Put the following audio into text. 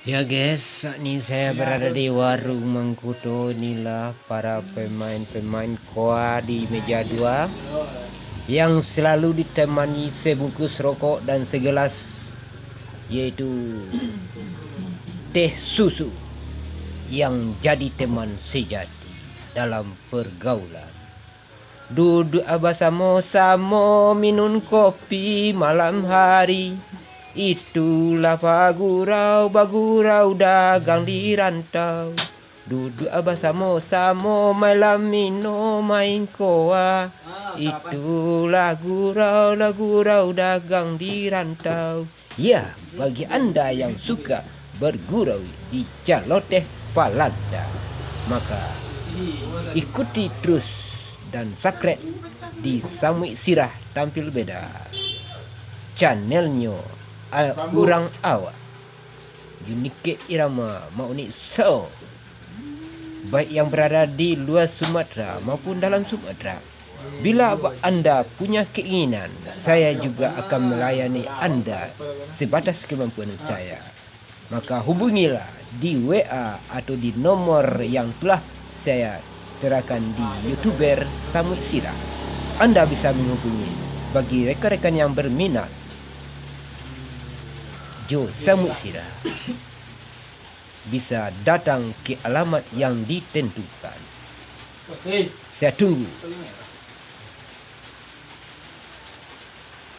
Ya guys, saat ini saya berada di warung Mangkuto. Inilah para pemain-pemain koa di meja 2 yang selalu ditemani sebungkus rokok dan segelas, yaitu teh susu yang jadi teman sejati dalam pergaulan. Duduk bersama-sama minum kopi malam hari. Itulah bagurau dagang di rantau. Duduk bersama-sama malam minum main koa. Itulah gurau dagang di rantau. Ya, bagi anda yang suka bergurau di Caloteh Palanda, maka ikuti terus dan subscribe di Samui Sirah Tampil Beda, channelnya Urang Awak, Unike Irama Mauni So, baik yang berada di luar Sumatera maupun dalam Sumatera. Bila anda punya keinginan, saya juga akan melayani anda sebatas kemampuan saya. Maka hubungilah di WA atau di nomor yang telah saya terakan di YouTuber Samui Sirah. Anda bisa menghubungi. Bagi rekan-rekan yang berminat, Jo Samui Sirah, bisa datang ke alamat yang ditentukan. Saya tunggu.